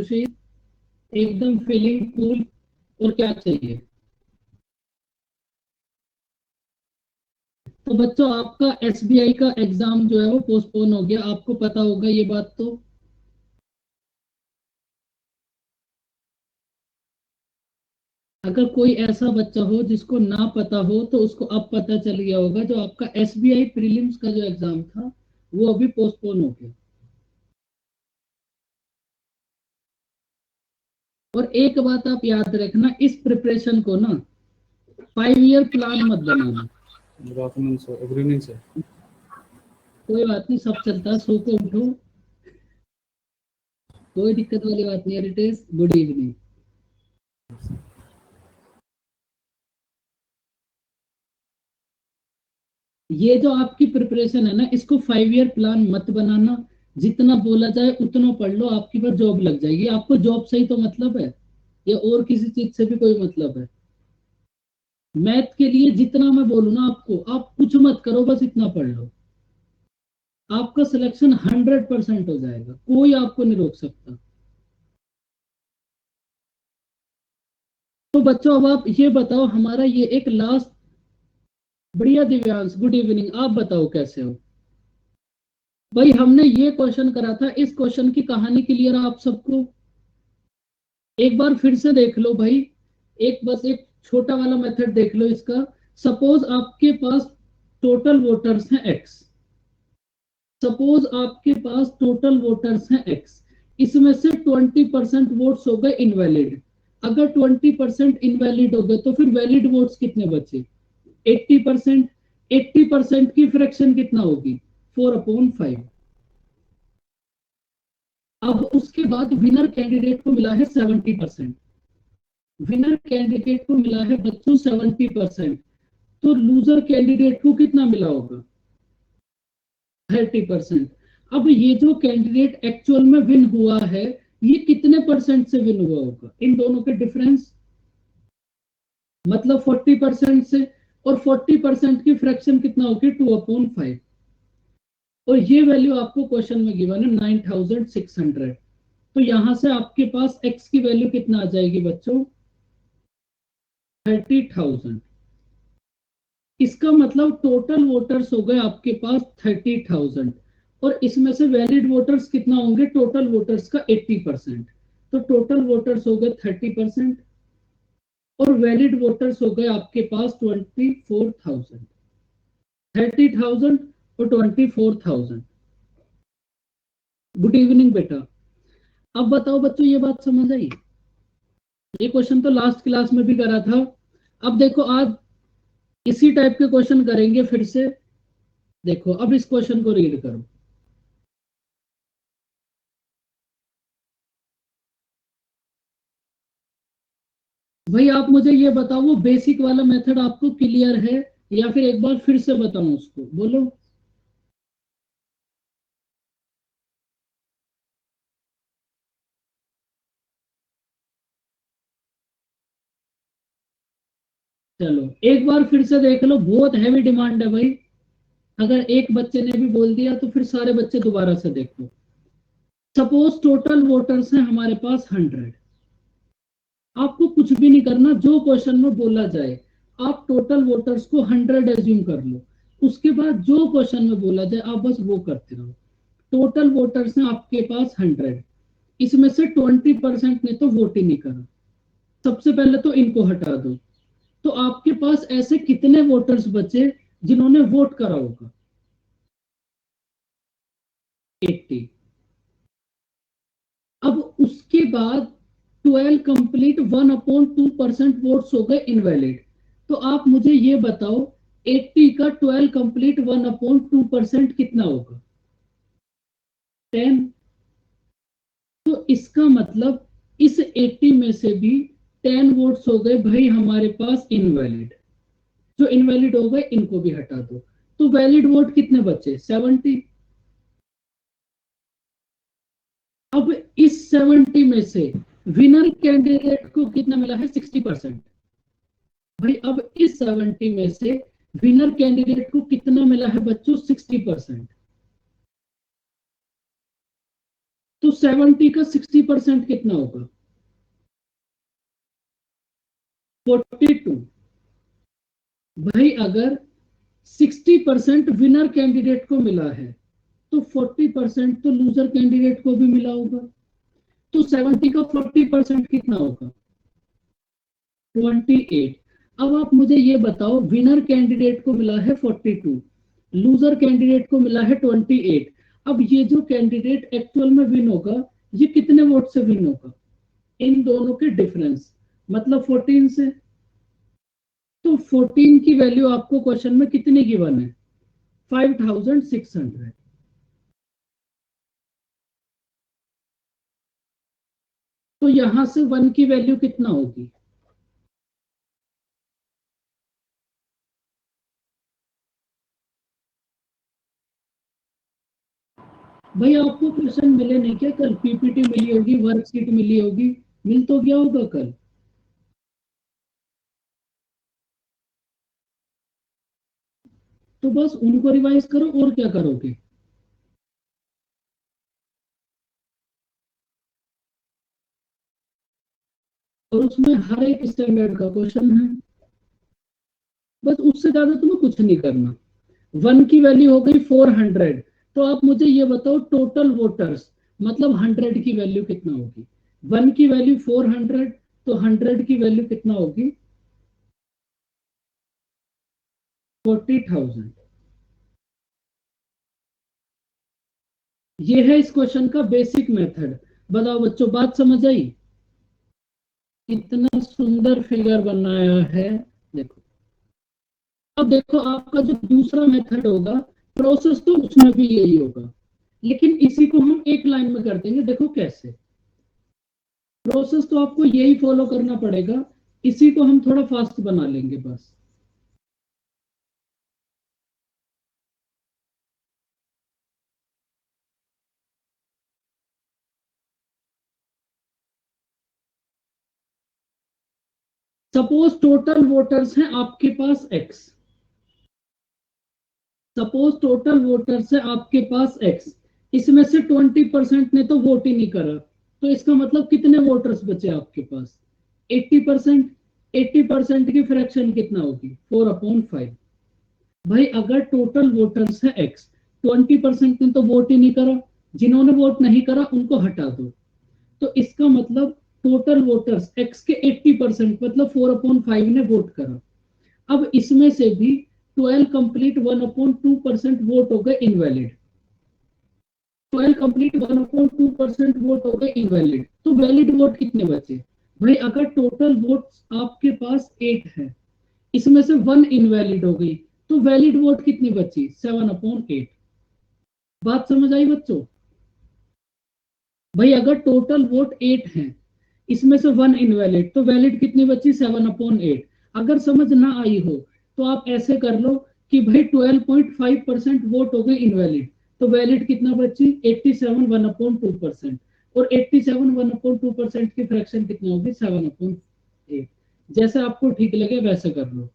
एकदम feeling cool, और क्या चाहिए? तो बच्चों आपका एसबीआई का एग्जाम जो है वो पोस्टपोन हो गया, आपको पता होगा ये बात तो। अगर कोई ऐसा बच्चा हो जिसको ना पता हो तो उसको अब पता चल गया होगा, जो आपका एसबीआई प्रीलिम्स का जो एग्जाम था वो अभी पोस्टपोन हो गया। और एक बात आप याद रखना, इस प्रिपरेशन को ना 5 ईयर प्लान मत बनाना। Good afternoon sir, good evening sir. कोई बात नहीं, सब चलता है, सो को उठो, कोई दिक्कत वाली बात नहीं है। Ritesh, good evening. ये जो आपकी प्रिपरेशन है ना, इसको 5 ईयर प्लान मत बनाना। जितना बोला जाए उतना पढ़ लो, आपकी बार जॉब लग जाएगी। आपको जॉब से ही तो मतलब है, या और किसी चीज से भी कोई मतलब है? मैथ के लिए जितना मैं बोलूँ ना आपको, आप कुछ मत करो, बस इतना पढ़ लो, आपका सिलेक्शन 100% हो जाएगा, कोई आपको नहीं रोक सकता। तो बच्चों अब आप ये बताओ, हमारा ये एक लास्ट, बढ़िया दिव्यांश, गुड इवनिंग, आप बताओ कैसे हो? भाई हमने ये क्वेश्चन करा था, इस क्वेश्चन की कहानी क्लियर है आप सबको? एक बार फिर से देख लो भाई, एक बस एक छोटा वाला मेथड देख लो इसका। सपोज आपके पास टोटल वोटर्स हैं एक्स, सपोज आपके पास टोटल वोटर्स हैं एक्स, इसमें से 20% वोट्स हो गए इनवैलिड। अगर 20% इनवैलिड हो गए तो फिर वैलिड वोट्स कितने बचे? 80%। 80% की फ्रैक्शन कितना होगी? 4/5। अब उसके बाद विनर कैंडिडेट को मिला है 70%, विनर कैंडिडेट को मिला है बच्चों 70%, तो लूजर कैंडिडेट को कितना मिला होगा? 30%। अब ये जो कैंडिडेट एक्चुअल में विन हुआ है, ये कितने परसेंट से विन हुआ होगा? इन दोनों के डिफरेंस मतलब 40% से, और 40% की फ्रैक्शन कितना होगी? 2/5। और ये वैल्यू आपको क्वेश्चन में गिवन है 9600। तो यहां से आपके पास एक्स की वैल्यू कितना आ जाएगी बच्चों? 30,000। इसका मतलब टोटल वोटर्स हो गए आपके पास 30,000, और इसमें से वैलिड वोटर्स कितना होंगे? टोटल वोटर्स का 80%। तो टोटल वोटर्स हो गए 30%, और वैलिड वोटर्स हो गए आपके पास 24,000। 30,000 और 24,000। गुड इवनिंग बेटा। अब बताओ बच्चों, ये बात समझ आई? ये क्वेश्चन तो लास्ट क्लास में भी करा था। अब देखो आज इसी टाइप के क्वेश्चन करेंगे फिर से। देखो अब इस क्वेश्चन को रीड करो। भाई आप मुझे ये बताओ, वो बेसिक वाला मेथड आपको क्लियर है, या फिर एक बार फिर से बताऊं उसको? बोलो। चलो एक बार फिर से देख लो, बहुत हैवी डिमांड है भाई। अगर एक बच्चे ने भी बोल दिया तो फिर सारे बच्चे दोबारा से देखो। सपोज टोटल वोटर्स हैं हमारे पास 100। आपको कुछ भी नहीं करना, जो क्वेश्चन में बोला जाए आप टोटल वोटर्स को 100 एज्यूम कर लो। उसके बाद जो क्वेश्चन में बोला जाए आप बस वो करते रहो। टोटल वोटर्स हैं आपके पास 100, इसमें से 20% ने तो वोट ही नहीं करा। सबसे पहले तो इनको हटा दो, तो आपके पास ऐसे कितने वोटर्स बचे जिन्होंने वोट करा होगा? 80। अब उसके बाद 12 कंप्लीट 1/2% वोट्स हो गए इनवैलिड। तो आप मुझे ये बताओ, 80 का 12 कंप्लीट 1/2% कितना होगा? 10। तो इसका मतलब इस 80 में से भी 10 वोट्स हो गए भाई हमारे पास इनवैलिड। जो इनवैलिड हो गए इनको भी हटा दो, तो वैलिड वोट कितने बचे? 70। अब इस 70 में से विनर कैंडिडेट को कितना मिला है? 60%। भाई अब इस 70 में से विनर कैंडिडेट को कितना मिला है बच्चों? 60%। तो 70 का 60% कितना होगा? 42। भाई अगर 60% विनर कैंडिडेट को मिला है तो 40% तो लूजर कैंडिडेट को भी मिला होगा। तो 70 का 40% कितना होगा? 28। अब आप मुझे ये बताओ, विनर कैंडिडेट को मिला है 42, लूजर कैंडिडेट को मिला है 28। अब ये जो कैंडिडेट एक्चुअल में विन होगा, ये कितने वोट से विन होगा? इन दोनों के डिफरेंस, मतलब 14 से। तो 14 की वैल्यू आपको क्वेश्चन में कितनी गिवन है? 5600। तो यहां से 1 की वैल्यू कितना होगी? भाई आपको क्वेश्चन मिले नहीं क्या? कल पीपीटी मिली होगी, वर्कशीट मिली होगी, मिल तो गया होगा कल। तो बस उनको रिवाइज करो, और क्या करोगे? और उसमें हर एक स्टैंडर्ड का क्वेश्चन है। बस उससे ज्यादा तुम्हें कुछ नहीं करना। 1 की वैल्यू हो गई 400। तो आप मुझे ये बताओ, टोटल वोटर्स मतलब 100 की वैल्यू कितना होगी? 1 की वैल्यू 400, तो 100 की वैल्यू कितना होगी? 40,000। ये है इस क्वेश्चन का बेसिक मेथड। बताओ बच्चों, बात समझ आई? इतना सुंदर फिगर बनाया है। देखो, अब देखो आपका जो दूसरा मेथड होगा, प्रोसेस तो उसमें भी यही होगा, लेकिन इसी को हम एक लाइन में कर देंगे। देखो कैसे। प्रोसेस तो आपको यही फॉलो करना पड़ेगा, इसी को हम थोड़ा फास्ट बना लेंगे बस। सपोज टोटल वोटर्स हैं आपके पास एक्स। सपोज टोटल वोटर्स है आपके पास एक्स, इसमें से 20% ने तो वोट ही नहीं करा, तो इसका मतलब कितने वोटर्स बचे आपके पास? 80%। 80% की फ्रैक्शन कितना होगी? 4/5। भाई अगर टोटल वोटर्स है एक्स, 20% ने तो वोट ही नहीं करा, जिन्होंने वोट नहीं करा उनको हटा दो, तो इसका मतलब टोटल वोटर्स एक्स के 80% मतलब 4/5 ने वोट करा। अब इसमें से भी 12 कंप्लीट 1/2% वोट हो गए इनवैलिड। 12 कंप्लीट 1/2% वोट हो गए इनवैलिड, तो वैलिड वोट कितने बचे? भाई अगर टोटल वोट आपके पास 8 है, इसमें से 1 इनवैलिड हो गई, तो वैलिड वोट कितनी बची? 7/8। बात समझ आई बच्चों? भाई अगर टोटल वोट 8 है, इसमें से 1 इनवैलिड, तो वैलिड कितनी बची? 7/8। अगर समझ ना आई हो तो आप ऐसे कर लो कि भाई 12.5% वोट हो गए इनवैलिड, तो वैलिड कितना बची? 87 1/2%। और 87 1/2% की फ्रैक्शन कितना होगी? 7/8। जैसे आपको ठीक लगे वैसे कर लो।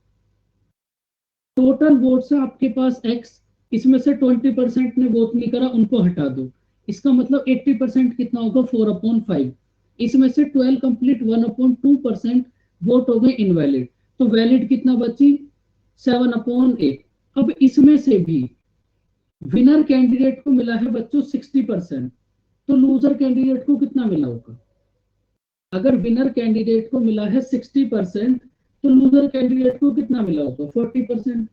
टोटल वोट है आपके पास एक्स, इसमें से 20% ने वोट नहीं करा, उनको हटा दो, इसका मतलब 80% कितना होगा? 4/5। इसमें से 12 कंप्लीट 1/2% वोट हो गए इनवैलिड, तो वैलिड कितना बची? 7/8। अब इसमें से भी विनर कैंडिडेट को मिला है बच्चों 60%, तो लूजर कैंडिडेट को कितना मिला होगा? अगर विनर कैंडिडेट को मिला है 60%, तो लूजर कैंडिडेट को कितना मिला होगा? 40%।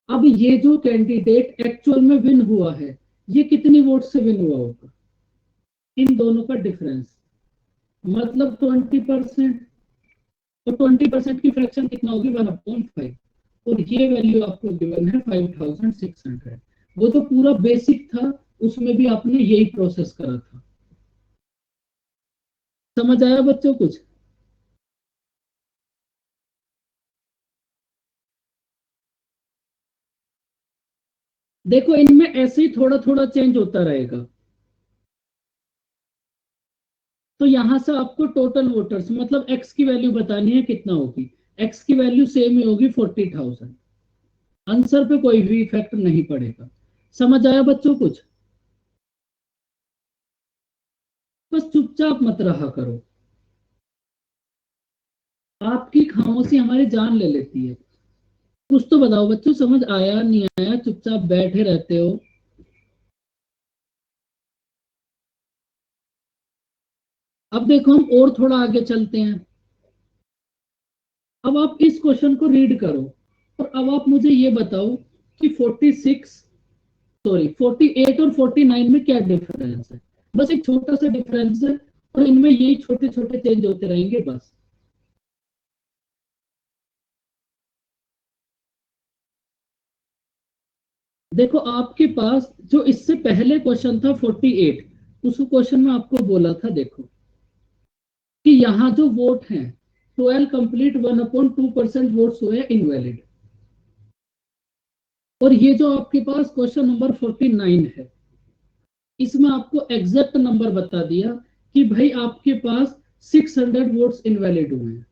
अब ये जो कैंडिडेट एक्चुअल में विन हुआ है, ये कितनी वोट से विन हुआ होगा? इन दोनों का डिफरेंस, मतलब 20%। तो 20% की फ्रैक्शन कितना होगी? 1/5। और ये वैल्यू आपको गिवन है 5600। वो तो पूरा बेसिक था, उसमें भी आपने यही प्रोसेस करा था। समझ आया बच्चों कुछ? देखो इनमें ऐसे ही थोड़ा थोड़ा चेंज होता रहेगा। तो यहां से आपको टोटल वोटर्स मतलब एक्स की वैल्यू बतानी है, कितना होगी? एक्स की वैल्यू सेम ही होगी, 40,000। आंसर पे कोई भी इफेक्ट नहीं पड़ेगा। समझ आया बच्चों कुछ? बस चुपचाप मत रहा करो, आपकी खामोशी हमारी जान ले लेती है। कुछ तो बताओ बच्चों, समझ आया नहीं आया, चुपचाप बैठे रहते हो। अब देखो हम और थोड़ा आगे चलते हैं। अब आप इस क्वेश्चन को रीड करो और अब आप मुझे ये बताओ कि 48 और 49 में क्या डिफरेंस है। बस एक छोटा सा डिफरेंस है और इनमें यही छोटे छोटे चेंज होते रहेंगे बस। देखो आपके पास जो इससे पहले क्वेश्चन था 48, उस क्वेश्चन में आपको बोला था देखो कि यहाँ जो वोट हैं 12 कंप्लीट 1/2% वोट्स हुए इनवैलिड। और ये जो आपके पास क्वेश्चन नंबर 49 है, इसमें आपको एग्जैक्ट नंबर बता दिया कि भाई आपके पास 600 वोट्स इनवैलिड हुए हैं।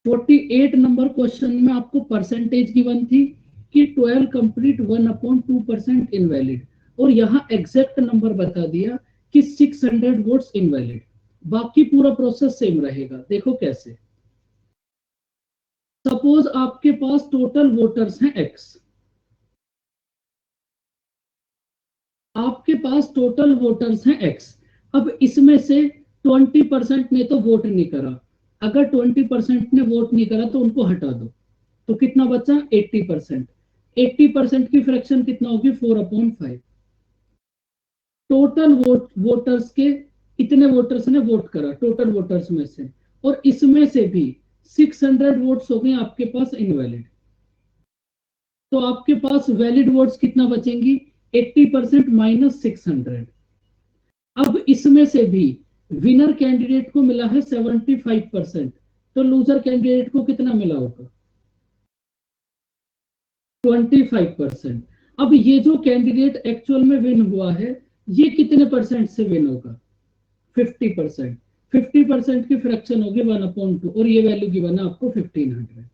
48 नंबर क्वेश्चन में आपको परसेंटेज गिवन थी कि 12 कंप्लीट 1/2% इनवैलिड, और यहाँ एग्जैक्ट नंबर बता दिया कि 600 वोट्स इनवैलिड। बाकी पूरा प्रोसेस सेम रहेगा। देखो कैसे, सपोज आपके पास टोटल वोटर्स हैं x, आपके पास टोटल वोटर्स हैं x। अब इसमें से 20% ने तो वोट नहीं करा, अगर 20% ने वोट नहीं करा तो उनको हटा दो, तो कितना बचा 80%। 80% की फ्रैक्शन कितना होगी 4/5। टोटल वोटर्स के इतने वोटर्स ने वोट करा टोटल वोटर्स में से, और इसमें से भी 600 वोट्स हो गए आपके पास इनवैलिड। तो आपके पास वैलिड वोट्स कितना बचेंगी 80% माइनस 600। अब इसमें से भी विनर कैंडिडेट को मिला है 75%, तो लूजर कैंडिडेट को कितना मिला होगा 25%। अब ये जो कैंडिडेट एक्चुअल में विन हुआ है, ये कितने परसेंट से विन होगा 50%। 50% की फ्रैक्शन होगी 1/2, और ये वैल्यू गिवन है आपको 1500।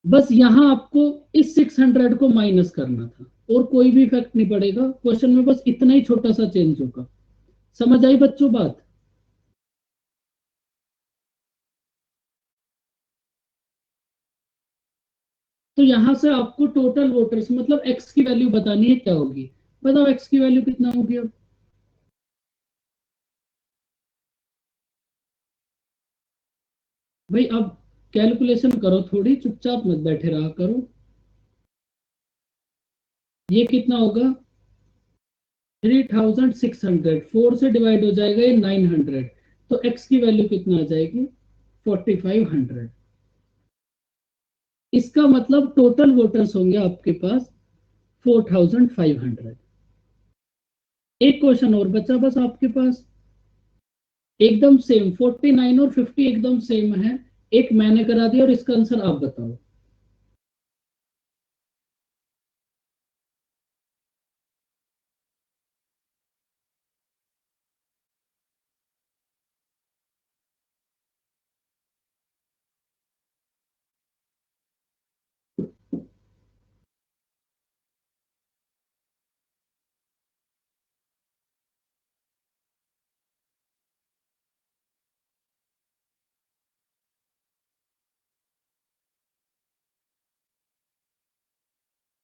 बस यहां आपको इस 600 को माइनस करना था और कोई भी इफेक्ट नहीं पड़ेगा क्वेश्चन में, बस इतना ही छोटा सा चेंज होगा। समझ आई बच्चों बात। तो यहां से आपको टोटल वोटर्स मतलब एक्स की वैल्यू बतानी है, क्या होगी बताओ, एक्स की वैल्यू कितना होगी अब। भाई अब कैलकुलेशन करो थोड़ी, चुपचाप मत बैठे रहा करो। ये कितना होगा 3600, 4 से डिवाइड हो जाएगा ये 900, तो एक्स की वैल्यू कितना आ जाएगी 4500। इसका मतलब टोटल वोटर्स होंगे आपके पास 4500। एक क्वेश्चन और बचा बस आपके पास, एकदम सेम 49 और 50 एकदम सेम है। एक मैंने करा दिया और इसका आंसर आप बताओ।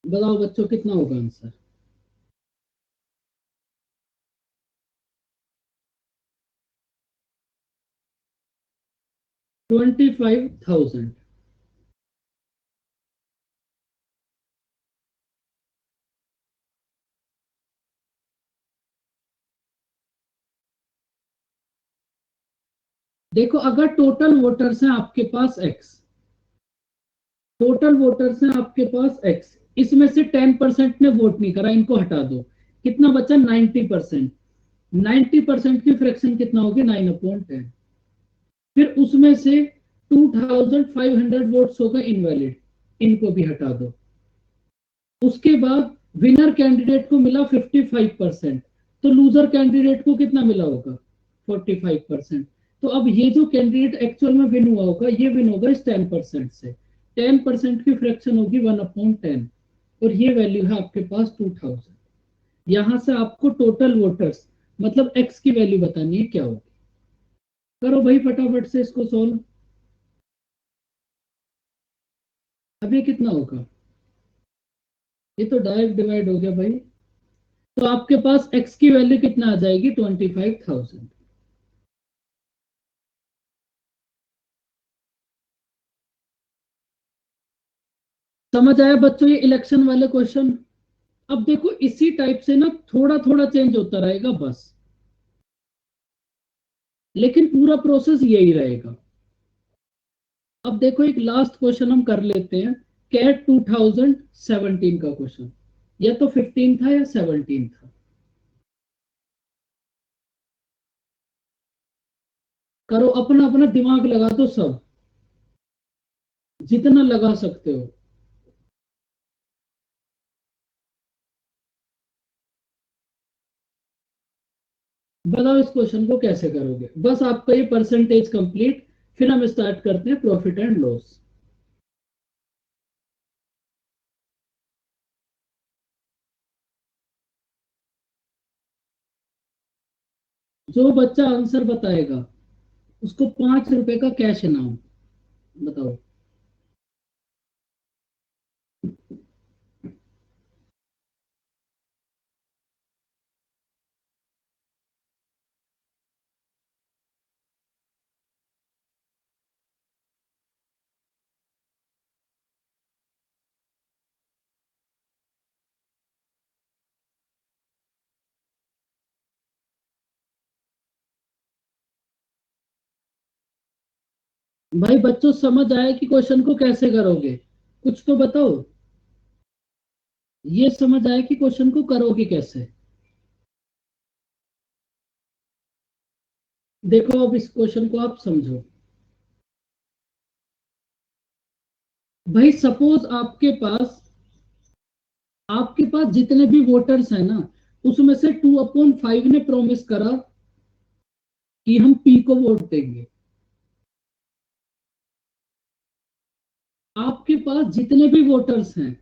बताओ बच्चों कितना होगा आंसर। 25,000। देखो अगर टोटल वोटर्स हैं आपके पास एक्स, टोटल वोटर्स हैं आपके पास एक्स, इसमें से 10% ने वोट नहीं करा, इनको हटा दो, कितना बचा 90%। 90% की फ्रैक्शन कितना होगी 9/10। फिर उसमें से 2500 वोट्स होगा इनवैलिड, इनको भी हटा दो। उसके बाद विनर कैंडिडेट को मिला 55%, तो लूजर कैंडिडेट को कितना मिला होगा 45%। तो अब ये जो कैंडिडेट एक्चुअल में विन हुआ होगा, ये विन होगा इस 10% से। 10% की फ्रैक्शन होगी 1/10, और ये वैल्यू है आपके पास 2000। यहां से आपको टोटल वोटर्स मतलब x की वैल्यू बतानी है क्या होगी। करो भाई फटाफट से इसको सोल्व। अब ये कितना होगा, ये तो डायरेक्ट डिवाइड हो गया भाई। तो आपके पास x की वैल्यू कितना आ जाएगी, 25,000। समझ आया बच्चों ये इलेक्शन वाले क्वेश्चन। अब देखो इसी टाइप से ना थोड़ा थोड़ा चेंज होता रहेगा बस, लेकिन पूरा प्रोसेस यही रहेगा। अब देखो एक लास्ट क्वेश्चन हम कर लेते हैं, कैट 2017 का क्वेश्चन, या तो 15 था या 17 था। करो अपना अपना दिमाग लगा दो सब, जितना लगा सकते हो। बताओ इस क्वेश्चन को कैसे करोगे, बस आपका ये परसेंटेज कंप्लीट, फिर हम स्टार्ट करते हैं प्रॉफिट एंड लॉस। जो बच्चा आंसर बताएगा उसको 5 रुपए का कैश इनाम। बताओ। भाई बच्चों समझ आया कि क्वेश्चन को कैसे करोगे, कुछ तो बताओ। ये समझ आया कि क्वेश्चन को करोगे कैसे। देखो अब इस क्वेश्चन को आप समझो। भाई सपोज आपके पास जितने भी वोटर्स हैं ना, उसमें से 2/5 ने प्रॉमिस करा कि हम पी को वोट देंगे। आपके पास जितने भी वोटर्स हैं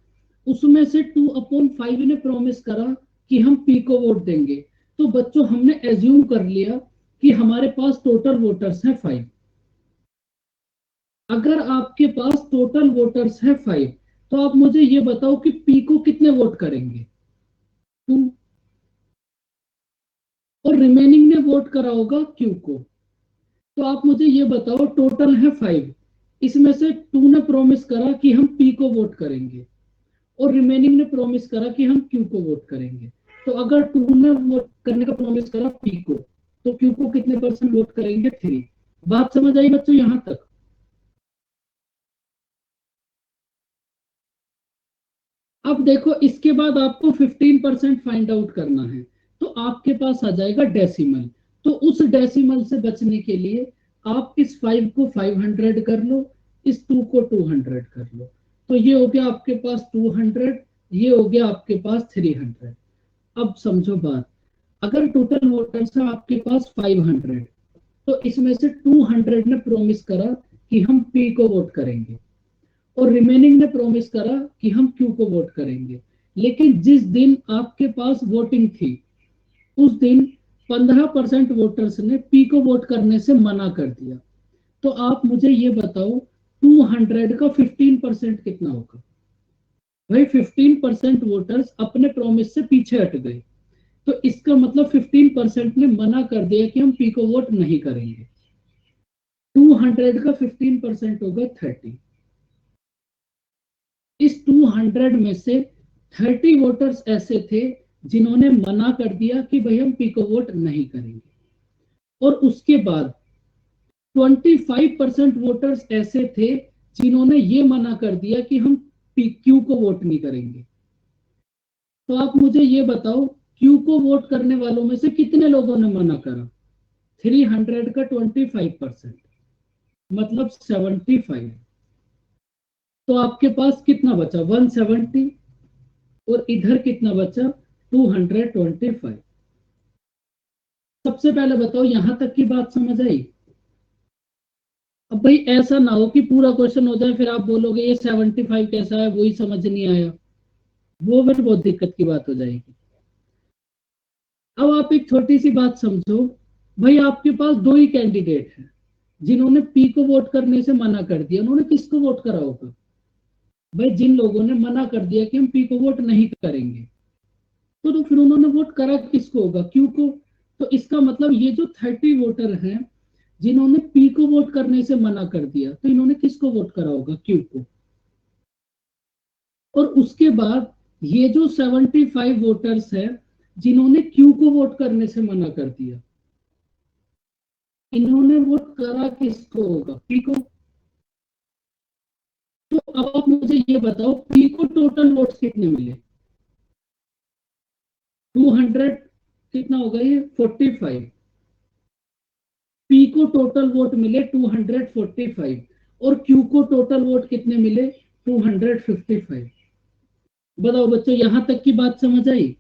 उसमें से 2/5 ने प्रॉमिस करा कि हम पी को वोट देंगे। तो बच्चों हमने एज्यूम कर लिया कि हमारे पास टोटल वोटर्स हैं 5। अगर आपके पास टोटल वोटर्स है 5, तो आप मुझे ये बताओ कि पी को कितने वोट करेंगे, 2। और रिमेनिंग ने वोट करा होगा क्यू को। तो आप मुझे ये बताओ टोटल है 5, इसमें से 2 ने प्रॉमिस करा कि हम पी को वोट करेंगे, और रिमेनिंग ने प्रॉमिस करा कि हम क्यू को वोट करेंगे। तो अगर 2 ने वोट करने का प्रॉमिस करा पी को, तो क्यू को कितने परसेंट वोट करेंगे, 3। बात समझ आई बच्चों यहां तक। अब देखो इसके बाद आपको 15% फाइंड आउट करना है। तो आपके पास आ जाएगा डेसिमल। तो उस डेसिमल से बचने के लिए आप इस 5 को 500 कर लो, इस 2 को 200 कर लो। तो ये हो गया आपके पास 200, ये हो गया आपके पास 300। अब समझो बात, अगर टोटल वोटर्स है आपके पास 500, तो इसमें से 200 ने प्रोमिस करा कि हम पी को वोट करेंगे, और रिमेनिंग ने प्रॉमिस करा कि हम क्यू को वोट करेंगे। लेकिन जिस दिन आपके पास वोटिंग थी उस दिन 15% वोटर्स ने पी को वोट करने से मना कर दिया। तो आप मुझे ये बताओ 200 का 15% कितना होगा। भाई 15% वोटर्स अपने प्रॉमिस से पीछे हट गए, तो इसका मतलब 15% ने मना कर दिया कि हम पी को वोट नहीं करेंगे। 200 का 15% होगा 30। इस 200 में से 30 वोटर्स ऐसे थे जिन्होंने मना कर दिया कि भाई हम पी को वोट नहीं करेंगे, और उसके बाद 25% वोटर्स ऐसे थे जिन्होंने ये मना कर दिया कि हम पी क्यू को वोट नहीं करेंगे। तो आप मुझे ये बताओ क्यू को वोट करने वालों में से कितने लोगों ने मना करा। 300 का 25%, मतलब 75। तो आपके पास कितना बचा, 170, और इधर कितना बचा, 225। सबसे पहले बताओ यहां तक की बात समझ आई। अब भाई ऐसा ना हो कि पूरा क्वेश्चन हो जाए फिर आप बोलोगे ये 75 कैसा है, वही समझ नहीं आया, वो फिर बहुत दिक्कत की बात हो जाएगी। अब आप एक छोटी सी बात समझो, भाई आपके पास दो ही कैंडिडेट हैं जिन्होंने पी को वोट करने से मना कर दिया, उन्होंने किसको वोट करा होगा? भाई जिन लोगों ने मना कर दिया कि हम पी को वोट नहीं करेंगे, तो फिर उन्होंने वोट करा किसको होगा? क्यू को। तो इसका मतलब ये जो 30 वोटर हैं जिन्होंने पी को वोट करने से मना कर दिया, तो इन्होंने किसको वोट करा होगा? क्यू को। और उसके बाद ये जो 75 वोटर्स है जिन्होंने क्यू को वोट करने से मना कर दिया, इन्होंने वोट करा किसको होगा? पी को। तो अब आप मुझे ये बताओ, पी को टोटल वोट्स कितने मिले? 200, कितना होगा ये? 45। पी को टोटल वोट मिले 245 और क्यू को टोटल वोट कितने मिले? 255। बताओ बच्चों, यहां तक की बात समझ आई?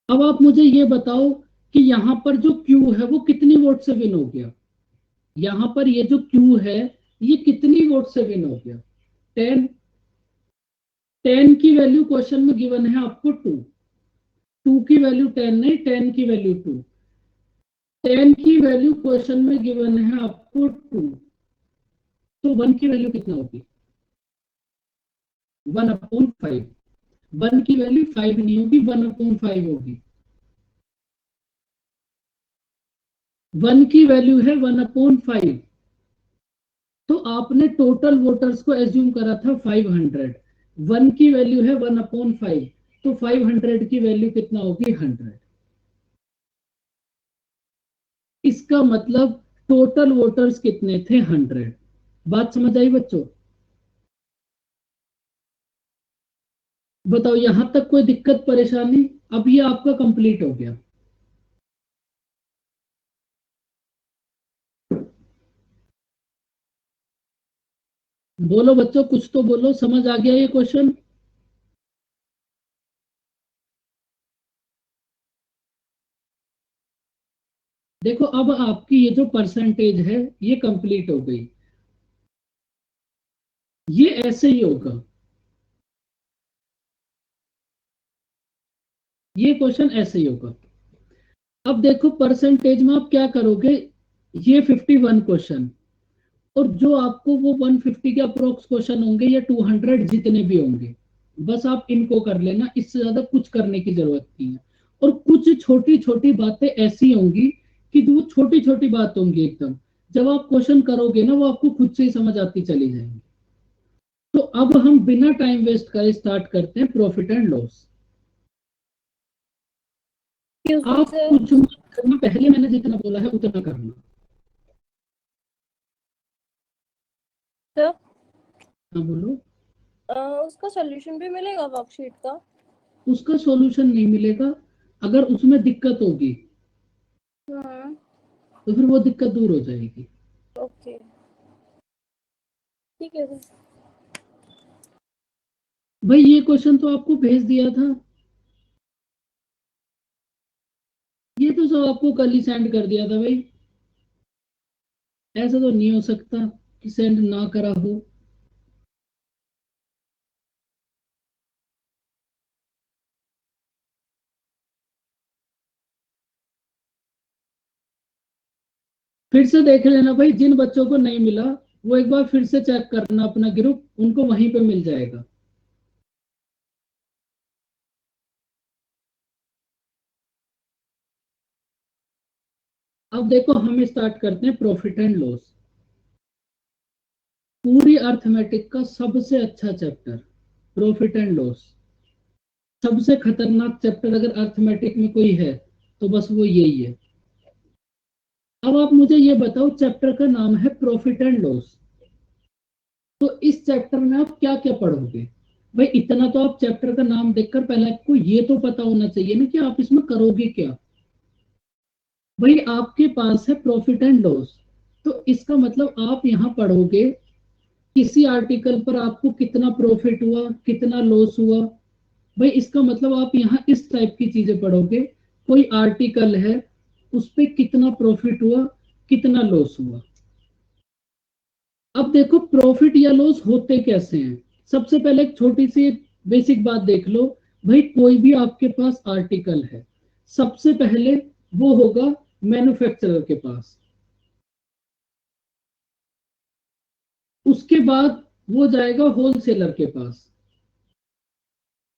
अब आप मुझे ये बताओ कि यहां पर जो क्यू है वो कितनी वोट से विन हो गया? यहां पर ये जो क्यू है ये कितनी वोट से विन हो गया? 10। 10 की वैल्यू क्वेश्चन में गिवन है आपको 2। 2 की वैल्यू 10 नहीं, 10 की वैल्यू 2। 10 की वैल्यू क्वेश्चन में गिवन है आपको 2, तो 1 की वैल्यू कितना होगी? 1/5। 1 की वैल्यू 5 नहीं होगी, 1/5 होगी। 1 की वैल्यू है 1/5। तो आपने टोटल वोटर्स को एज्यूम करा था 500। 1 की वैल्यू है 1/5, तो 500 की वैल्यू कितना होगी? 100। इसका मतलब टोटल वोटर्स कितने थे? 100। बात समझ आई बच्चों? बताओ यहां तक कोई दिक्कत परेशानी? अब ये आपका कंप्लीट हो गया। बोलो बच्चों, कुछ तो बोलो, समझ आ गया ये क्वेश्चन? देखो अब आपकी ये जो परसेंटेज है ये कंप्लीट हो गई। ये ऐसे ही होगा, ये क्वेश्चन ऐसे ही होगा। अब देखो परसेंटेज में आप क्या करोगे, ये 51 क्वेश्चन, और जो आपको वो 150 के अप्रोक्स क्वेश्चन होंगे या 200 जितने भी होंगे, बस आप इनको कर लेना, इससे ज्यादा कुछ करने की जरूरत नहीं है। और कुछ छोटी छोटी बातें ऐसी होंगी कि जो छोटी छोटी बात होंगी एकदम, जब आप क्वेश्चन करोगे ना वो आपको खुद से ही समझ आती चली जाएंगी। तो अब हम बिना टाइम वेस्ट करे स्टार्ट करते हैं प्रॉफिट एंड लॉस। आप कुछ मत करना, पहले मैंने जितना बोला है उतना करना। सर हाँ बोलो। उसका सॉल्यूशन भी मिलेगा वर्कशीट का? उसका सॉल्यूशन नहीं मिलेगा, अगर उसमें दिक्कत होगी तो फिर वो दिक्कत दूर हो जाएगी। ओके ठीक है सर। भाई ये क्वेश्चन तो आपको भेज दिया था, ये तो सब आपको कल ही सेंड कर दिया था भाई। ऐसा तो नहीं हो सकता कि सेंड ना करा हो। फिर से देख लेना भाई, जिन बच्चों को नहीं मिला वो एक बार फिर से चेक करना अपना ग्रुप, उनको वहीं पे मिल जाएगा। अब देखो हम स्टार्ट करते हैं प्रॉफिट एंड लॉस। पूरी अर्थमेटिक का सबसे अच्छा चैप्टर प्रॉफिट एंड लॉस। सबसे खतरनाक चैप्टर अगर अर्थमेटिक में कोई है तो बस वो यही है। अब आप मुझे ये बताओ, चैप्टर का नाम है प्रॉफिट एंड लॉस, तो इस चैप्टर में आप क्या क्या पढ़ोगे? भाई इतना तो आप चैप्टर का नाम देखकर पहले आपको ये तो पता होना चाहिए ना कि आप इसमें करोगे क्या। भाई आपके पास है प्रॉफिट एंड लॉस, तो इसका मतलब आप यहाँ पढ़ोगे किसी आर्टिकल पर आपको कितना प्रॉफिट हुआ, कितना लॉस हुआ। भाई इसका मतलब आप यहाँ इस टाइप की चीजें पढ़ोगे, कोई आर्टिकल है उस पर कितना प्रॉफिट हुआ, कितना लॉस हुआ। अब देखो प्रॉफिट या लॉस होते कैसे हैं, सबसे पहले एक छोटी सी बेसिक बात देख लो भाई, कोई भी आपके पास आर्टिकल है, सबसे पहले वो होगा मैन्युफैक्चरर के पास, उसके बाद वो जाएगा होलसेलर के पास,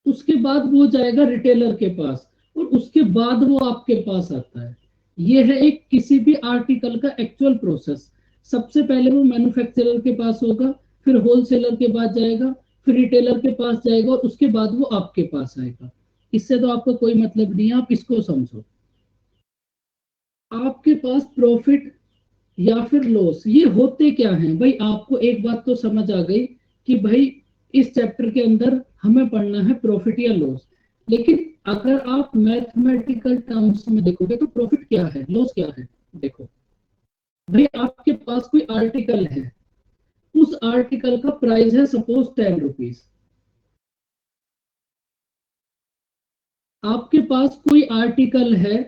उसके बाद वो जाएगा रिटेलर के पास, और उसके बाद वो आपके पास आता है। ये है एक किसी भी आर्टिकल का एक्चुअल प्रोसेस। सबसे पहले वो मैन्युफैक्चरर के पास होगा, फिर होलसेलर के पास जाएगा, फिर रिटेलर के पास जाएगा, और उसके बाद वो आपके पास आएगा। इससे तो आपको कोई मतलब नहीं है, आप इसको समझो। आपके पास प्रॉफिट या फिर लॉस ये होते क्या हैं भाई, आपको एक बात तो समझ आ गई कि भाई इस चैप्टर के अंदर हमें पढ़ना है प्रॉफिट या लॉस। लेकिन अगर आप मैथमेटिकल टर्म्स में देखोगे तो प्रॉफिट क्या है, लॉस क्या है। देखो भाई, आपके पास कोई आर्टिकल है, उस आर्टिकल का प्राइस है सपोज 10 रुपीज। आपके पास कोई आर्टिकल है,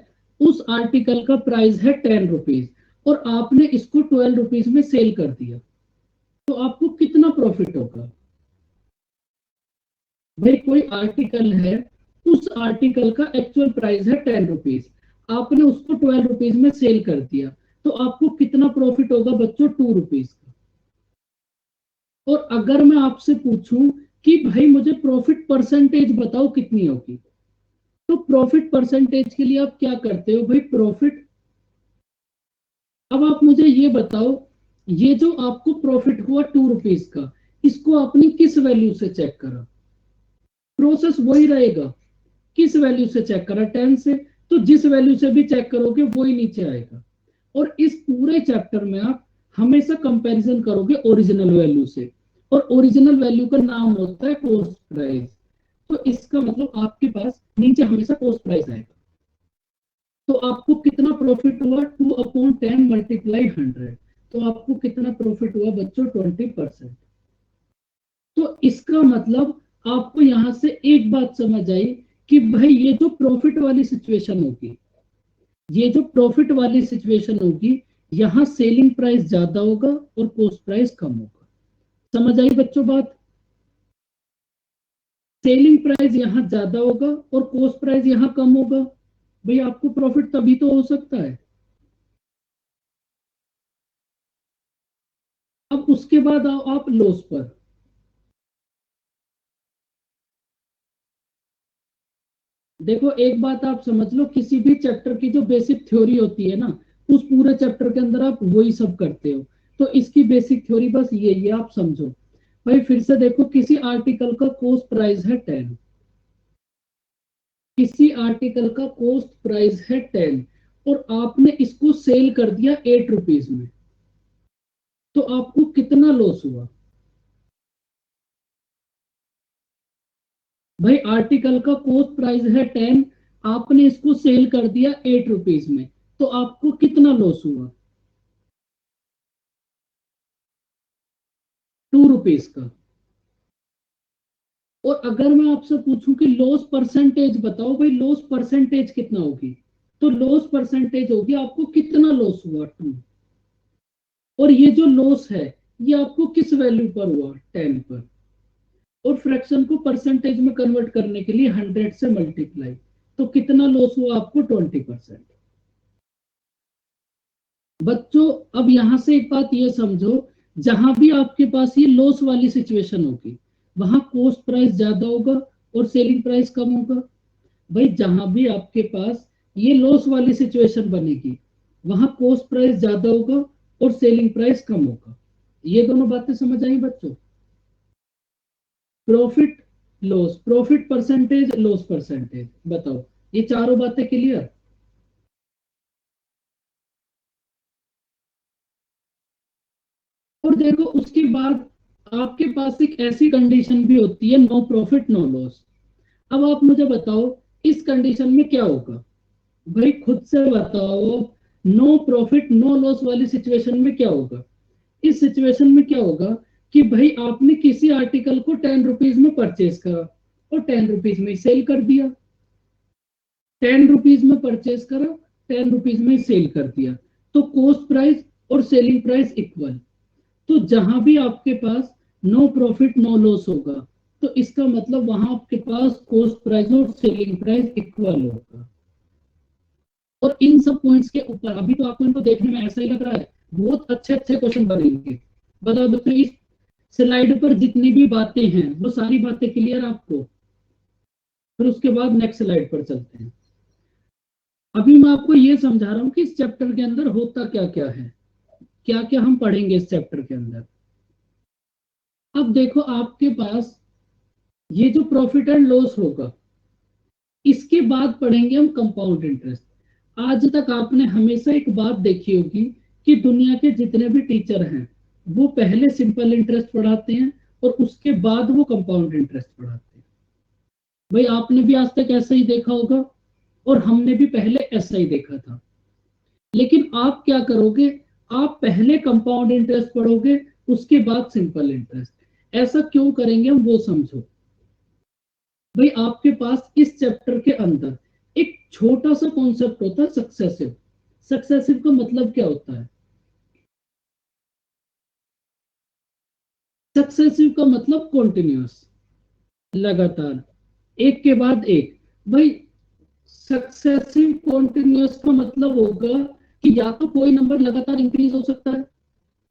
उस आर्टिकल का प्राइस है 10 रुपीज, और आपने इसको 12 रुपीज में सेल कर दिया, तो आपको कितना प्रॉफिट होगा। भाई कोई आर्टिकल है, उस आर्टिकल का एक्चुअल प्राइस है 10 रुपीज, आपने उसको 12 रुपीज में सेल कर दिया, तो आपको कितना प्रॉफिट होगा बच्चों, 2 रुपीज का। और अगर मैं आपसे पूछूं कि भाई मुझे प्रॉफिट परसेंटेज बताओ कितनी होगी, तो प्रॉफिट परसेंटेज के लिए आप क्या करते हो भाई, प्रॉफिट। अब आप मुझे ये बताओ, ये जो आपको प्रॉफिट हुआ 2 रुपीज का, इसको आपने किस वैल्यू से चेक करा, प्रोसेस वही रहेगा, किस वैल्यू से चेक करा, 10 से, तो जिस वैल्यू से भी चेक करोगे वही नीचे आएगा। और इस पूरे चैप्टर में आप हमेशा कंपैरिजन करोगे ओरिजिनल वैल्यू से, और ओरिजिनल वैल्यू का नाम होता है कॉस्ट प्राइस। तो इसका मतलब आपके पास नीचे हमेशा कॉस्ट प्राइस आएगा। तो आपको कितना प्रॉफिट हुआ, 2/10 मल्टीप्लाई 100, तो आपको कितना प्रॉफिट हुआ बच्चों, 20%। तो इसका मतलब आपको यहां से एक बात समझ आई कि भाई ये जो प्रॉफिट वाली सिचुएशन होगी, ये जो प्रॉफिट वाली सिचुएशन होगी, यहाँ सेलिंग प्राइस ज्यादा होगा और कॉस्ट प्राइस कम होगा। समझ आई बच्चों बात, सेलिंग प्राइस यहाँ ज्यादा होगा और कॉस्ट प्राइस यहाँ कम होगा। भाई आपको प्रॉफिट तभी तो हो सकता है। अब उसके बाद आओ आप लॉस पर। देखो एक बात आप समझ लो, किसी भी चैप्टर की जो बेसिक थ्योरी होती है ना, उस पूरे चैप्टर के अंदर आप वही सब करते हो। तो इसकी बेसिक थ्योरी बस ये आप समझो। भाई फिर से देखो, किसी आर्टिकल का कॉस्ट प्राइस है 10, किसी आर्टिकल का कॉस्ट प्राइस है 10, और आपने इसको सेल कर दिया 8 रुपीज में, तो आपको कितना लॉस हुआ। भाई आर्टिकल का कॉस्ट प्राइस है 10, आपने इसको सेल कर दिया 8 रुपीज में, तो आपको कितना लॉस हुआ, 2 रुपीज का। और अगर मैं आपसे पूछूं कि लॉस परसेंटेज बताओ, भाई लॉस परसेंटेज कितना होगी, तो लॉस परसेंटेज होगी आपको कितना लॉस हुआ, 2। और ये जो लॉस है, ये आपको किस वैल्यू पर हुआ, 10 पर। और फ्रैक्शन को परसेंटेज में कन्वर्ट करने के लिए 100 से मल्टीप्लाई, तो कितना लॉस हुआ आपको, 20%। बच्चों अब यहां से एक बात ये समझो, जहां भी आपके पास ये लॉस वाली सिचुएशन होगी, वहां कॉस्ट प्राइस ज्यादा होगा और सेलिंग प्राइस कम होगा। भाई जहां भी आपके पास ये लॉस वाली सिचुएशन बनेगी, वहां कॉस्ट प्राइस ज्यादा होगा और सेलिंग प्राइस कम होगा। ये दोनों बातें समझ आई बच्चों, profit loss, profit percentage, loss percentage, बताओ ये चारों बातें क्लियर। और देखो उसके बाद आपके पास एक ऐसी कंडीशन भी होती है, नो प्रॉफिट नो लॉस। अब आप मुझे बताओ इस कंडीशन में क्या होगा, भाई खुद से बताओ, नो प्रॉफिट नो लॉस वाली सिचुएशन में क्या होगा। इस सिचुएशन में क्या होगा कि भाई आपने किसी आर्टिकल को 10 रुपीज में परचेज करा और 10 रुपीज में सेल कर दिया, 10 रुपीज में परचेज करा, 10 रुपीज में सेल कर दिया, तो कॉस्ट प्राइस और सेलिंग प्राइस इक्वल। तो जहां भी आपके पास नो प्रॉफिट नो लॉस होगा, तो इसका मतलब वहां आपके पास कॉस्ट प्राइस और सेलिंग प्राइस इक्वल होगा। और इन सब पॉइंट्स के ऊपर अभी तो आपको इनको देखने में ऐसा ही लग रहा है, बहुत अच्छे अच्छे क्वेश्चन बनेंगे। बता दो तो इस स्लाइड पर जितनी भी बातें हैं वो सारी बातें क्लियर आपको? फिर उसके बाद नेक्स्ट स्लाइड पर चलते हैं। अभी मैं आपको ये समझा रहा हूँ कि इस चैप्टर के अंदर होता क्या क्या है, क्या क्या हम पढ़ेंगे इस चैप्टर के अंदर। अब देखो आपके पास ये जो प्रॉफिट एंड लॉस होगा, इसके बाद पढ़ेंगे हम कंपाउंड इंटरेस्ट। आज तक आपने हमेशा एक बात देखी होगी कि दुनिया के जितने भी टीचर हैं वो पहले सिंपल इंटरेस्ट पढ़ाते हैं और उसके बाद वो कंपाउंड इंटरेस्ट पढ़ाते हैं। भाई आपने भी आज तक ऐसा ही देखा होगा और हमने भी पहले ऐसा ही देखा था। लेकिन आप क्या करोगे, आप पहले कंपाउंड इंटरेस्ट पढ़ोगे उसके बाद सिंपल इंटरेस्ट। ऐसा क्यों करेंगे हम वो समझो। भाई आपके पास इस चैप्टर के अंदर एक छोटा सा कॉन्सेप्ट होता है सक्सेसिव। सक्सेसिव का मतलब क्या होता है? सक्सेसिव का मतलब कॉन्टिन्यूअस, लगातार, एक के बाद एक। भाई सक्सेसिव कॉन्टिन्यूअस का मतलब होगा कि या तो कोई नंबर लगातार इंक्रीज हो सकता है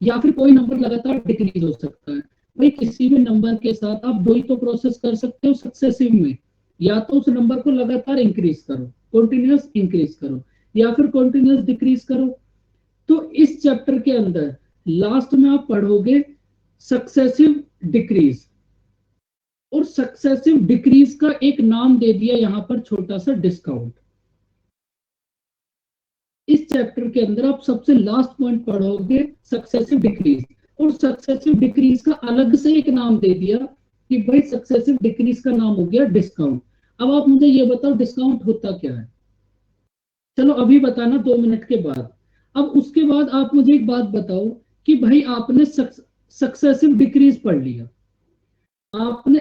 या फिर कोई नंबर लगातार डिक्रीज हो सकता है। भाई किसी भी नंबर के साथ आप दो ही तो प्रोसेस कर सकते हो सक्सेसिव में, या तो उस नंबर को लगातार इंक्रीज करो, कॉन्टिन्यूअस इंक्रीज करो, या फिर कॉन्टिन्यूअस डिक्रीज करो। तो इस चैप्टर के अंदर लास्ट में आप पढ़ोगे सक्सेसिव डिक्रीज, और सक्सेसिव डिक्रीज का एक नाम दे दिया यहां पर छोटा सा डिस्काउंट। इस चैप्टर के अंदर आप सबसे लास्ट पॉइंट पढ़ोगे सक्सेसिव डिक्रीज, और सक्सेसिव डिक्रीज का अलग से एक नाम दे दिया कि भाई सक्सेसिव डिक्रीज का नाम हो गया डिस्काउंट। अब आप मुझे ये बताओ डिस्काउंट होता क्या है? चलो अभी बताना 2 मिनट के बाद। अब उसके बाद आप मुझे एक बात बताओ कि भाई आपने सक्सेसिव डिक्रीज पढ़ लिया, आपने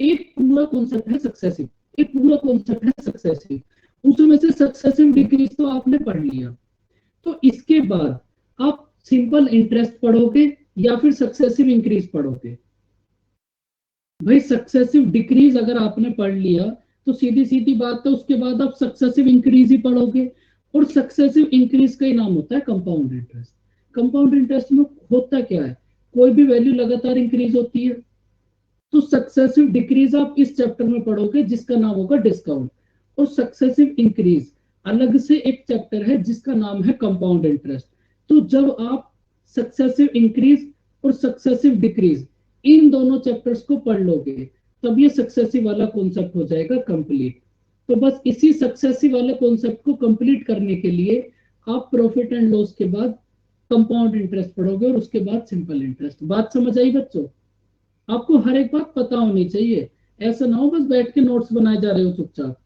एक पूरा कॉन्सेप्ट है सक्सेसिव, एक पूरा कॉन्सेप्ट है सक्सेसिव, उसमें से सक्सेसिव डिक्रीज तो आपने पढ़ लिया। तो इसके बाद आप सिंपल इंटरेस्ट पढ़ोगे या फिर सक्सेसिव इंक्रीज पढ़ोगे? भाई सक्सेसिव डिक्रीज अगर आपने पढ़ लिया तो सीधी सीधी बात है उसके बाद आप सक्सेसिव इंक्रीज ही पढ़ोगे, और सक्सेसिव इंक्रीज का ही नाम होता है कंपाउंड इंटरेस्ट। कंपाउंड इंटरेस्ट में होता क्या है, कोई भी वैल्यू लगातार इंक्रीज होती है। तो सक्सेसिव डिक्रीज आप इस चैप्टर में पढ़ोगे जिसका नाम होगा डिस्काउंट, और सक्सेसिव इंक्रीज अलग से एक चैप्टर है जिसका नाम है कंपाउंड इंटरेस्ट। तो जब आप सक्सेसिव इंक्रीज और सक्सेसिव डिक्रीज इन दोनों चैप्टर्स को पढ़ लोगे तब ये सक्सेसिव वाला कॉन्सेप्ट हो जाएगा कंप्लीट। तो बस इसी सक्सेसिव वाले कॉन्सेप्ट को कंप्लीट करने के लिए आप प्रॉफिट एंड लॉस के बाद कंपाउंड इंटरेस्ट पढ़ोगे और उसके बाद सिंपल इंटरेस्ट। बात समझ आई बच्चों? आपको हर एक बात पता होनी चाहिए, ऐसा ना हो बस बैठ के नोट्स बनाए जा रहे हो चुपचाप।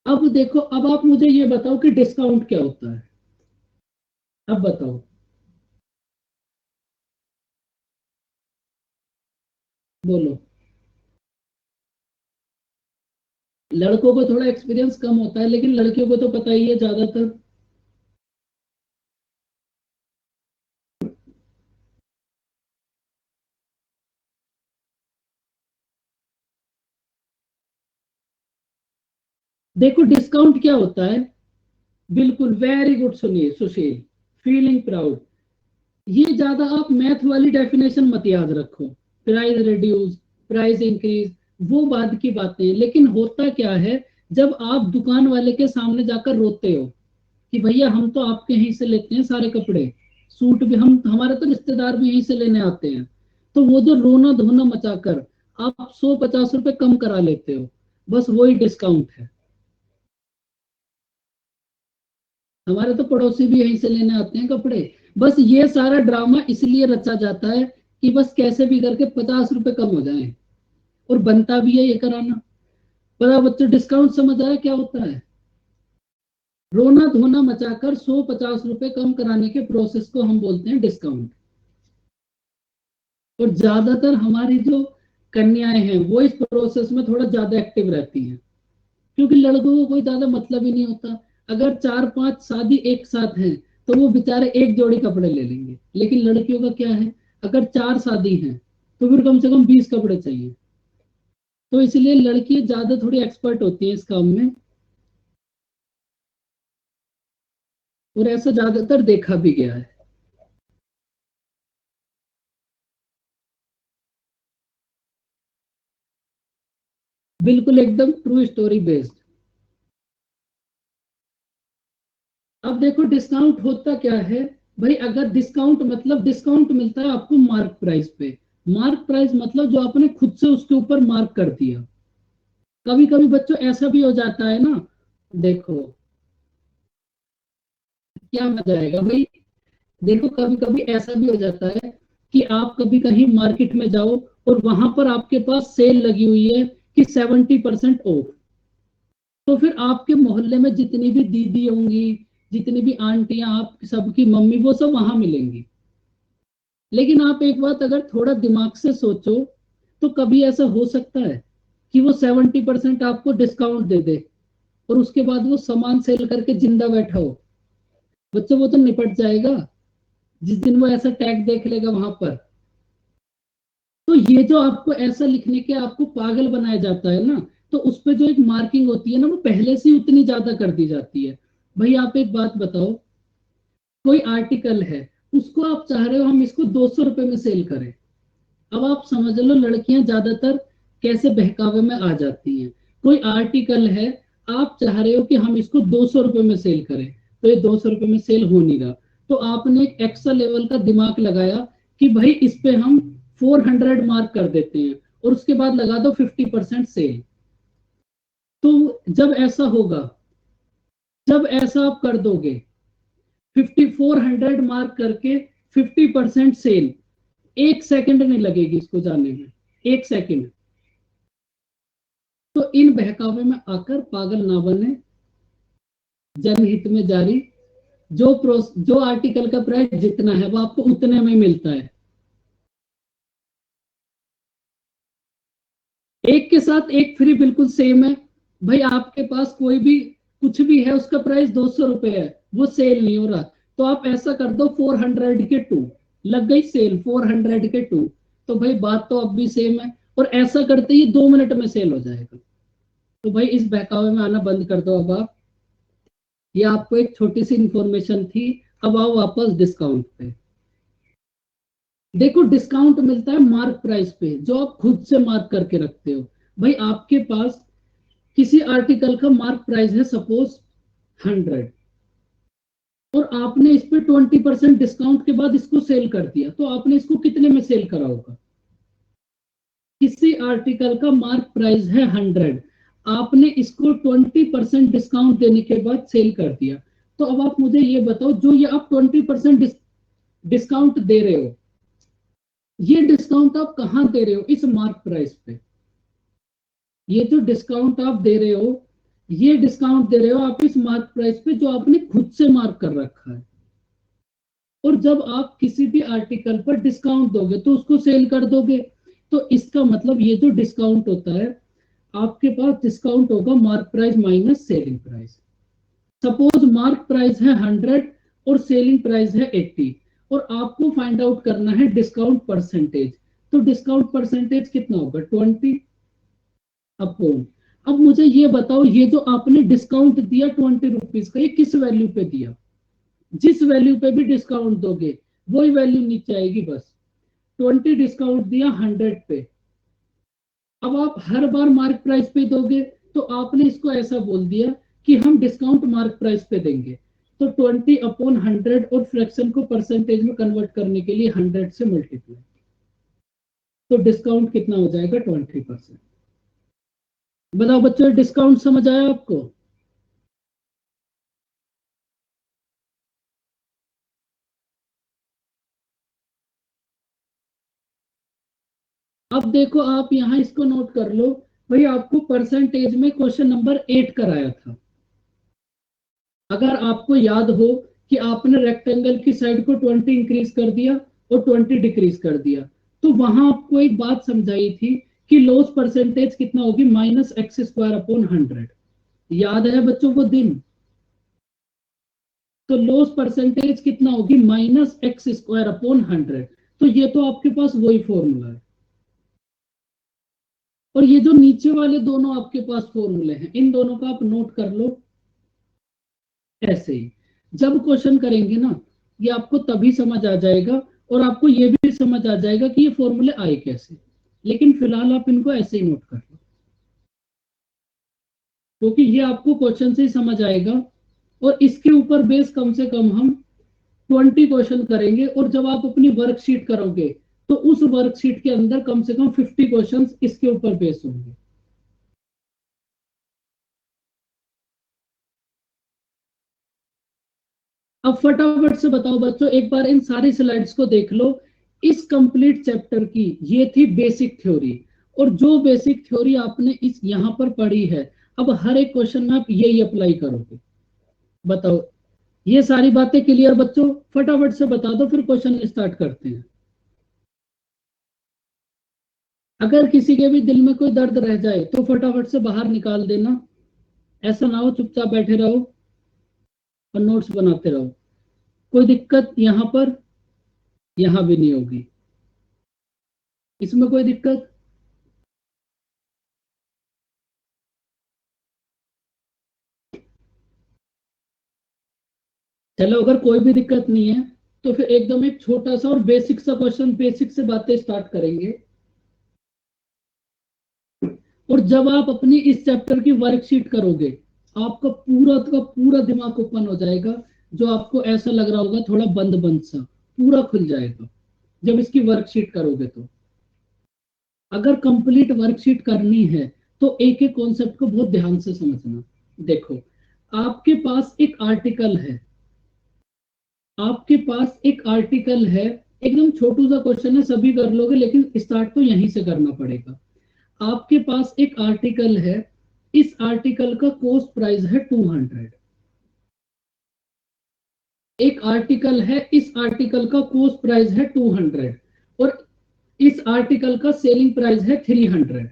अब देखो, अब आप मुझे ये बताओ कि डिस्काउंट क्या होता है? अब बताओ। बोलो। लड़कों को थोड़ा एक्सपीरियंस कम होता है लेकिन लड़कियों को तो पता ही है ज्यादातर। देखो डिस्काउंट क्या होता है, बिल्कुल वेरी गुड, सुनिए सुशील, फीलिंग प्राउड। ये ज्यादा आप मैथ वाली डेफिनेशन मत याद रखो, प्राइस रिड्यूस, प्राइस इंक्रीज, वो बाद की बातें हैं। लेकिन होता क्या है, जब आप दुकान वाले के सामने जाकर रोते हो कि भैया हम तो आपके यहीं से लेते हैं सारे कपड़े, सूट भी हम, हमारे तो रिश्तेदार भी यहीं से लेने आते हैं, तो वो जो रोना धोना मचाकर आप 150 रुपए कम करा लेते हो, बस वही डिस्काउंट है। हमारे तो पड़ोसी भी यहीं से लेने आते हैं कपड़े। बस ये सारा ड्रामा इसलिए रचा जाता है कि बस कैसे भी करके 50 रुपए कम हो जाए, और बनता भी है ये कराना। पता बच्चों डिस्काउंट समझ आया क्या होता है? रोना धोना मचाकर 150 रुपए कम कराने के प्रोसेस को हम बोलते हैं डिस्काउंट। और ज्यादातर हमारी जो कन्याएं हैं वो इस प्रोसेस में थोड़ा ज्यादा एक्टिव रहती हैं, क्योंकि लड़कों को कोई ज्यादा मतलब ही नहीं होता। अगर 4-5 शादी एक साथ हैं तो वो बेचारे एक जोड़ी कपड़े ले लेंगे, लेकिन लड़कियों का क्या है, अगर 4 शादी हैं तो फिर कम से कम 20 कपड़े चाहिए। तो इसलिए लड़की ज्यादा थोड़ी एक्सपर्ट होती है इस काम में, और ऐसा ज्यादातर देखा भी गया है। बिल्कुल एकदम ट्रू स्टोरी बेस्ड। अब देखो डिस्काउंट होता क्या है भाई, अगर डिस्काउंट मतलब डिस्काउंट मिलता है आपको मार्क प्राइस पे। मार्क प्राइस मतलब जो आपने खुद से उसके ऊपर मार्क कर दिया। कभी कभी बच्चों ऐसा भी हो जाता है ना, देखो क्या मजा आएगा भाई। देखो कभी कभी ऐसा भी हो जाता है कि आप कभी कहीं मार्केट में जाओ और वहां पर आपके पास सेल लगी हुई है कि 70% ऑफ। तो फिर आपके मोहल्ले में जितनी भी दीदी होंगी, जितनी भी आंटियां, आप सबकी मम्मी, वो सब वहां मिलेंगी। लेकिन आप एक बात अगर थोड़ा दिमाग से सोचो, तो कभी ऐसा हो सकता है कि वो 70% आपको डिस्काउंट दे दे और उसके बाद वो सामान सेल करके जिंदा बैठा हो। बच्चों वो तो निपट जाएगा जिस दिन वो ऐसा टैग देख लेगा वहां पर। तो ये जो आपको ऐसा लिखने के आपको पागल बनाया जाता है ना, तो उस पर जो एक मार्किंग होती है ना, वो पहले से उतनी ज्यादा कर दी जाती है। भाई आप एक बात बताओ, कोई आर्टिकल है, उसको आप चाह रहे हो हम इसको 200 रुपए में सेल करें। अब आप समझ लो लड़कियां ज्यादातर कैसे बहकावे में आ जाती हैं। कोई आर्टिकल है, आप चाह रहे हो कि हम इसको 200 रुपए में सेल करें, तो ये 200 रुपए में सेल हो नहीं रहा। तो आपने एक एक्स्ट्रा लेवल का दिमाग लगाया कि भाई इस पे हम 400 मार्क कर देते हैं और उसके बाद लगा दो 50% सेल। तो जब ऐसा आप कर दोगे, 5400 मार्क करके 50% सेल, 1 सेकंड नहीं लगेगी इसको जाने में, 1 सेकंड। तो इन बहकावे में आकर पागल ना बने। जनहित में जारी, जो आर्टिकल का प्राइस जितना है वो आपको उतने में मिलता है। एक के साथ एक फ्री बिल्कुल सेम है। भाई आपके पास कोई भी कुछ भी है, उसका प्राइस 200 रुपए है, वो सेल नहीं हो रहा, तो आप ऐसा कर दो 400 के 2, लग गई सेल 400 के 2। तो भाई बात तो अब भी सेम है, और ऐसा करते ही 2 मिनट में सेल हो जाएगा। तो भाई इस बहकावे में आना बंद कर दो अब आप। ये आपको एक छोटी सी इंफॉर्मेशन थी। अब आओ वापस डिस्काउंट पे। देखो डिस्काउंट मिलता है मार्क प्राइस पे, जो आप खुद से मार्क करके रखते हो। भाई आपके पास किसी आर्टिकल का मार्क प्राइस है सपोज 100, और आपने इस पे 20% डिस्काउंट के बाद इसको सेल कर दिया, तो आपने इसको कितने में सेल करा होगा। किसी आर्टिकल का मार्क प्राइस है 100, आपने इसको 20% डिस्काउंट देने के बाद सेल कर दिया। तो अब आप मुझे ये बताओ, जो ये आप 20% डिस्काउंट दे रहे हो, ये डिस्काउंट आप कहां दे रहे हो, इस मार्क प्राइस पे। ये जो डिस्काउंट आप दे रहे हो, ये डिस्काउंट दे रहे हो आप इस मार्क प्राइस पे जो आपने खुद से मार्क कर रखा है। और जब आप किसी भी आर्टिकल पर डिस्काउंट दोगे तो उसको सेल कर दोगे। तो इसका मतलब ये जो डिस्काउंट होता है, आपके पास डिस्काउंट होगा mark price minus selling price. Suppose mark price है 100 और सेलिंग प्राइस है 80, और आपको फाइंड आउट करना है डिस्काउंट परसेंटेज। तो डिस्काउंट परसेंटेज कितना होगा, 20 अपॉन। अब मुझे ये बताओ, ये जो आपने डिस्काउंट दिया 20 रुपीज का, ये किस वैल्यू पे दिया। जिस वैल्यू पे भी डिस्काउंट दोगे वही वैल्यू नीचे आएगी बस। 20 डिस्काउंट दिया 100 पे, अब आप हर बार मार्क प्राइस पे दोगे, तो आपने इसको ऐसा बोल दिया कि हम डिस्काउंट मार्क प्राइस पे देंगे। तो 20/100 और फ्रैक्शन को परसेंटेज में कन्वर्ट करने के लिए 100 से मल्टीप्लाई। तो डिस्काउंट कितना हो जाएगा, 20%। बताओ बच्चों, डिस्काउंट समझ आया आपको। अब देखो आप यहाँ इसको नोट कर लो। भाई आपको परसेंटेज में क्वेश्चन नंबर 8 कराया था। अगर आपको याद हो कि आपने रेक्टेंगल की साइड को 20 इंक्रीज कर दिया और 20 डिक्रीज कर दिया, तो वहां आपको एक बात समझाई थी कि लॉस परसेंटेज कितना होगी, -x² अपॉन 100। याद है बच्चों को दिन। तो लॉस परसेंटेज कितना होगी, -x² अपॉन 100। तो ये तो आपके पास वही फॉर्मूला है, और ये जो नीचे वाले दोनों आपके पास फॉर्मूले हैं, इन दोनों का आप नोट कर लो ऐसे ही। जब क्वेश्चन करेंगे ना, ये आपको तभी समझ आ जाएगा, और आपको ये भी समझ आ जाएगा कि ये फॉर्मूले आए कैसे। लेकिन फिलहाल आप इनको ऐसे ही नोट कर लो, क्योंकि ये आपको क्वेश्चन से ही समझ आएगा, और इसके ऊपर बेस कम से कम हम 20 क्वेश्चन करेंगे, और जब आप अपनी वर्कशीट करोगे तो उस वर्कशीट के अंदर कम से कम 50 क्वेश्चन इसके ऊपर बेस होंगे। अब फटाफट से बताओ बच्चों, एक बार इन सारी स्लाइड्स को देख लो। इस कंप्लीट चैप्टर की ये थी बेसिक थ्योरी, और जो बेसिक थ्योरी आपने इस यहां पर पढ़ी है, अब हर एक क्वेश्चन में आप यही अप्लाई करोगे। बताओ, ये सारी बातें क्लियर बच्चों? फटाफट से बता दो, फिर क्वेश्चन स्टार्ट करते हैं। अगर किसी के भी दिल में कोई दर्द रह जाए तो फटाफट से बाहर निकाल देना, ऐसा ना हो चुपचाप बैठे रहो और नोट्स बनाते रहो। कोई दिक्कत यहां पर? यहां भी नहीं होगी। इसमें कोई दिक्कत? चलो, अगर कोई भी दिक्कत नहीं है तो फिर एकदम एक छोटा सा और बेसिक सा क्वेश्चन, बेसिक से बातें स्टार्ट करेंगे। और जब आप अपनी इस चैप्टर की वर्कशीट करोगे, आपका पूरा का पूरा दिमाग ओपन हो जाएगा। जो आपको ऐसा लग रहा होगा थोड़ा बंद बंद सा, पूरा खुल जाएगा जब इसकी वर्कशीट करोगे। तो अगर कंप्लीट वर्कशीट करनी है तो एक एक कॉन्सेप्ट को बहुत ध्यान से समझना। देखो, आपके पास एक आर्टिकल है, आपके पास एक आर्टिकल है, एकदम छोटू सा क्वेश्चन है, सभी कर लोगे, लेकिन स्टार्ट तो यहीं से करना पड़ेगा। आपके पास एक आर्टिकल है, इस आर्टिकल का कॉस्ट प्राइस है 200। एक आर्टिकल है, इस आर्टिकल का कॉस्ट प्राइस है 200, और इस आर्टिकल का सेलिंग प्राइस है 300।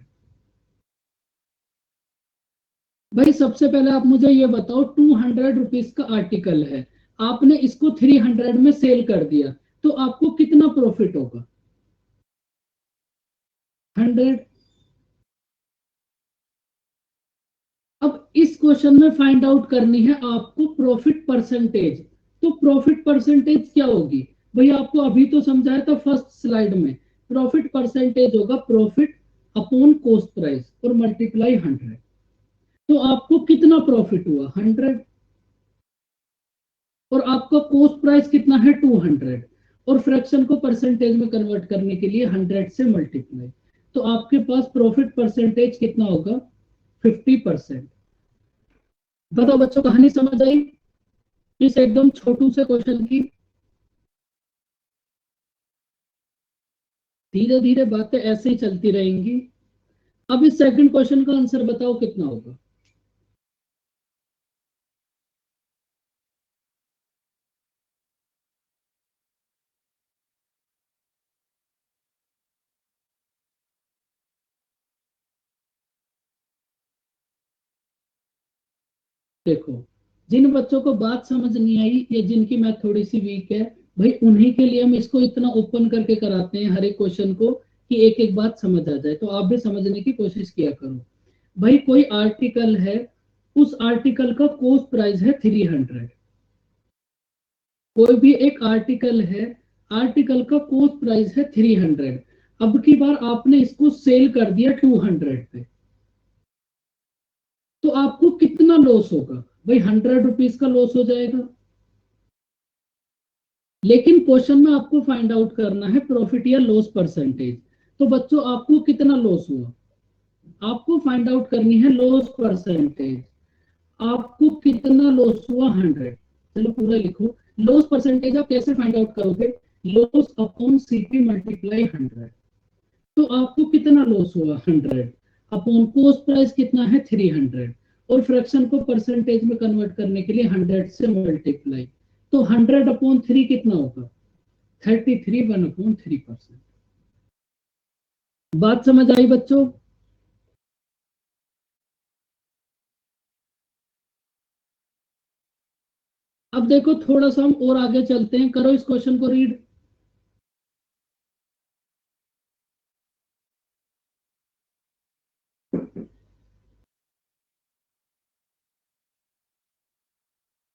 भाई सबसे पहले आप मुझे ये बताओ, 200 रुपीज का आर्टिकल है, आपने इसको 300 में सेल कर दिया, तो आपको कितना प्रॉफिट होगा? 100। अब इस क्वेश्चन में फाइंड आउट करनी है आपको प्रॉफिट परसेंटेज। तो प्रॉफिट परसेंटेज क्या होगी? भैया आपको अभी तो समझाया था फर्स्ट स्लाइड में, प्रॉफिट परसेंटेज होगा प्रॉफिट अपॉन कॉस्ट प्राइस और मल्टीप्लाई 100। तो आपको कितना प्रॉफिट हुआ? 100। और आपका कॉस्ट प्राइस कितना है? 200। और फ्रैक्शन को परसेंटेज में कन्वर्ट करने के लिए 100 से मल्टीप्लाई। तो आपके पास प्रॉफिट परसेंटेज कितना होगा? 50%। बताओ बच्चों, कहानी समझ आई इस एकदम छोटू से क्वेश्चन की? धीरे धीरे बातें ऐसे ही चलती रहेंगी। अब इस सेकंड क्वेश्चन का आंसर बताओ कितना होगा? देखो, जिन बच्चों को बात समझ नहीं आई या जिनकी मैथ थोड़ी सी वीक है, भाई उन्हीं के लिए हम इसको इतना ओपन करके कराते हैं हर एक क्वेश्चन को, कि एक एक बात समझ आ जाए। तो आप भी समझने की कोशिश किया करो। भाई कोई आर्टिकल है, उस आर्टिकल का कॉस्ट प्राइस है 300। कोई भी एक आर्टिकल है, आर्टिकल का कॉस्ट प्राइस है 300। अब की बार आपने इसको सेल कर दिया 200 पे, तो आपको कितना लॉस होगा? भाई 100 रुपीज का लॉस हो जाएगा। लेकिन क्वेश्चन में आपको फाइंड आउट करना है प्रॉफिट या लॉस परसेंटेज। तो बच्चों आपको कितना लॉस हुआ? आपको फाइंड आउट करनी है लॉस परसेंटेज। आपको कितना लॉस हुआ? 100। चलो पूरा लिखो। लॉस परसेंटेज आप कैसे फाइंड आउट करोगे? Loss upon CP multiply 100। तो आपको कितना लॉस हुआ? 100 अपॉन कॉस्ट प्राइस कितना है? 300। और फ्रैक्शन को परसेंटेज में कन्वर्ट करने के लिए 100 से मल्टीप्लाई। तो 100/3 कितना होगा? 33, 1/3%। बात समझ आई बच्चों? अब देखो, थोड़ा सा हम और आगे चलते हैं, करो इस क्वेश्चन को रीड।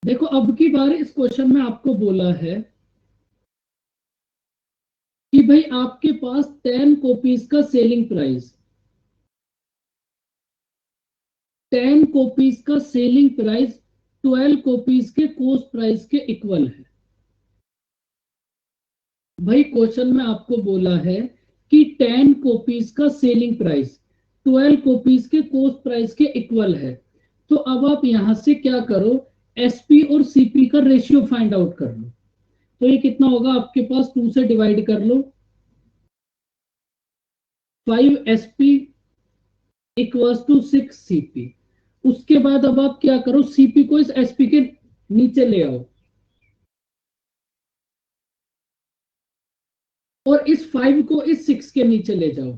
देखो अब की बार इस क्वेश्चन में आपको बोला है कि भाई आपके पास 10 कॉपीज का सेलिंग प्राइस, 10 कॉपीज का सेलिंग प्राइस 12 कॉपीज के कॉस्ट प्राइस के इक्वल है। भाई क्वेश्चन में आपको बोला है कि 10 कॉपीज का सेलिंग प्राइस 12 कॉपीज के कॉस्ट प्राइस के इक्वल है। तो अब आप यहां से क्या करो, एसपी और सीपी का रेशियो फाइंड आउट कर लो। तो ये कितना होगा आपके पास, 2 से डिवाइड कर लो, 5 एसपी इक्वल्स टू 6 सीपी। उसके बाद अब आप क्या करो, सीपी को इस एसपी के नीचे ले आओ और इस 5 को इस 6 के नीचे ले जाओ।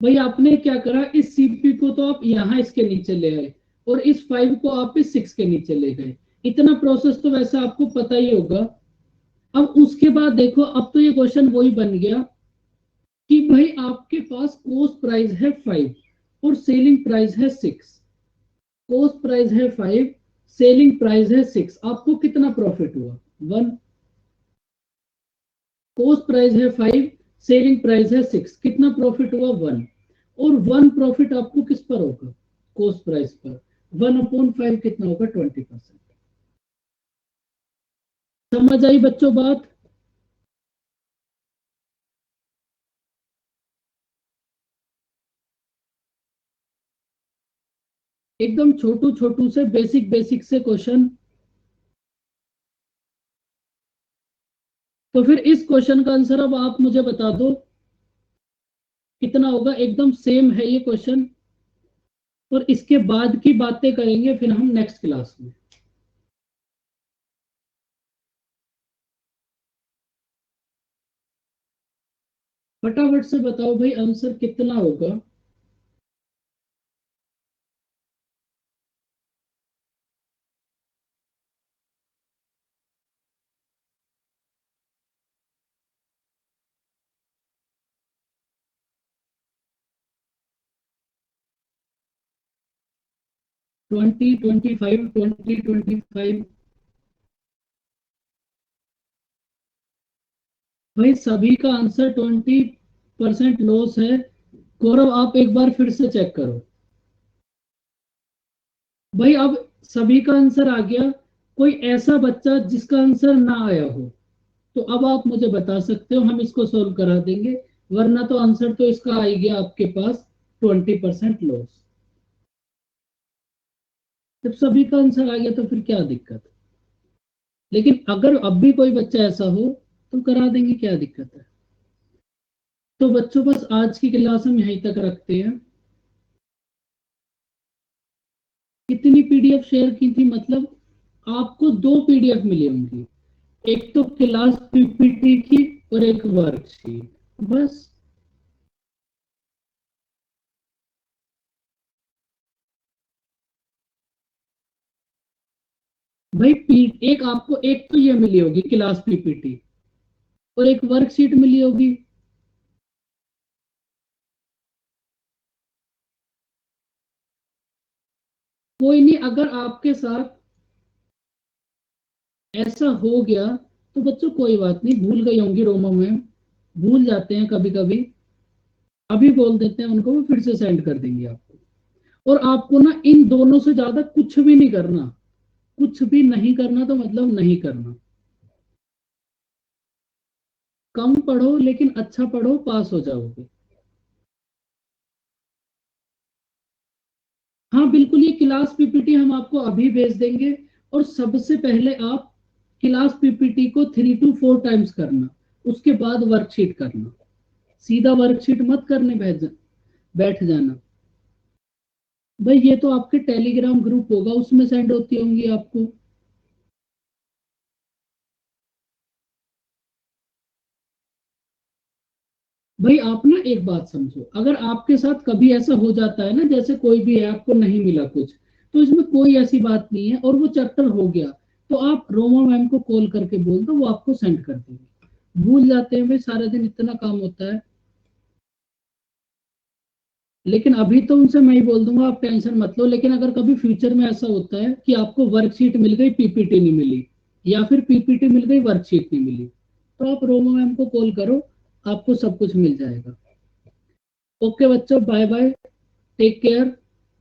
भाई आपने क्या करा, इस सीपी को तो आप यहां इसके नीचे ले आए और इस 5 को आप इस 6 के नीचे ले गए। इतना प्रोसेस तो वैसे आपको पता ही होगा। अब उसके बाद देखो, अब तो ये क्वेश्चन वही बन गया कि भाई आपके पास कॉस्ट प्राइस है 5 और सेलिंग प्राइस है 6। कॉस्ट प्राइस है 5, सेलिंग प्राइस है 6, आपको कितना प्रॉफिट हुआ, 1। कॉस्ट प्राइस है 5, सेलिंग प्राइस है 6, कितना प्रॉफिट हुआ, 1। और 1 प्रॉफिट आपको किस पर होगा, कॉस्ट प्राइस पर। 1/5 कितना होगा, 20%। समझ आई बच्चों बात? एकदम छोटू छोटू से बेसिक बेसिक से क्वेश्चन। तो फिर इस क्वेश्चन का आंसर अब आप मुझे बता दो कितना होगा। एकदम सेम है ये क्वेश्चन और इसके बाद की बातें करेंगे फिर हम नेक्स्ट क्लास में। फटाफट से बताओ भाई आंसर कितना होगा। ट्वेंटी 25 20 25। भाई सभी का आंसर 20% लॉस है। गौरव आप एक बार फिर से चेक करो। भाई अब सभी का आंसर आ गया, कोई ऐसा बच्चा जिसका आंसर ना आया हो तो अब आप मुझे बता सकते हो, हम इसको सोल्व करा देंगे। वरना तो आंसर तो इसका आ ही गया आपके पास, 20% लॉस। जब सभी का आंसर आ गया तो फिर क्या दिक्कत है। लेकिन अगर अब भी कोई बच्चा ऐसा हो तो करा देंगे, क्या दिक्कत है। तो बच्चों बस आज की क्लास हम यहीं तक रखते हैं। कितनी पीडीएफ शेयर की थी, मतलब आपको 2 पीडीएफ मिली होंगी, एक तो क्लास पीपीटी की और एक वर्कशीट, बस। भाई एक आपको, एक तो ये मिली होगी क्लास पीपीटी और एक वर्कशीट मिली होगी। कोई नहीं, अगर आपके साथ ऐसा हो गया तो बच्चों कोई बात नहीं, भूल गई होंगी रोमा मैम, भूल जाते हैं कभी कभी। अभी बोल देते हैं उनको, वो फिर से सेंड कर देंगे आपको। और आपको ना इन दोनों से ज्यादा कुछ भी नहीं करना, कुछ भी नहीं करना, तो मतलब नहीं करना। कम पढ़ो लेकिन अच्छा पढ़ो, पास हो जाओगे। हाँ बिल्कुल, ये क्लास पीपीटी हम आपको अभी भेज देंगे। और सबसे पहले आप क्लास पीपीटी को 3 to 4 टाइम्स करना, उसके बाद वर्कशीट करना। सीधा वर्कशीट मत करने बैठ जाना। भाई ये तो आपके टेलीग्राम ग्रुप होगा, उसमें सेंड होती होंगी आपको। भाई आप ना एक बात समझो, अगर आपके साथ कभी ऐसा हो जाता है ना, जैसे कोई भी है आपको नहीं मिला कुछ, तो इसमें कोई ऐसी बात नहीं है और वो चैप्टर हो गया, तो आप रोमा मैम को कॉल करके बोल दो, वो आपको सेंड कर देंगे। भूल जाते हैं भाई, सारा दिन इतना काम होता है। लेकिन अभी तो उनसे मैं ही बोल दूंगा, आप टेंशन मत लो। लेकिन अगर कभी फ्यूचर में ऐसा होता है कि आपको वर्कशीट मिल गई, पीपीटी नहीं मिली, या फिर पीपीटी मिल गई, वर्कशीट नहीं मिली, तो आप रोमा मैम को कॉल करो, आपको सब कुछ मिल जाएगा। ओके बच्चों, बाय बाय, टेक केयर,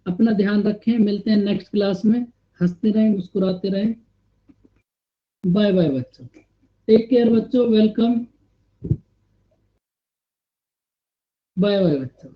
अपना ध्यान रखें, मिलते हैं नेक्स्ट क्लास में। हंसते रहें, मुस्कुराते रहें। बाय बाय बच्चों, टेक केयर बच्चों, वेलकम, बाय बाय बच्चों।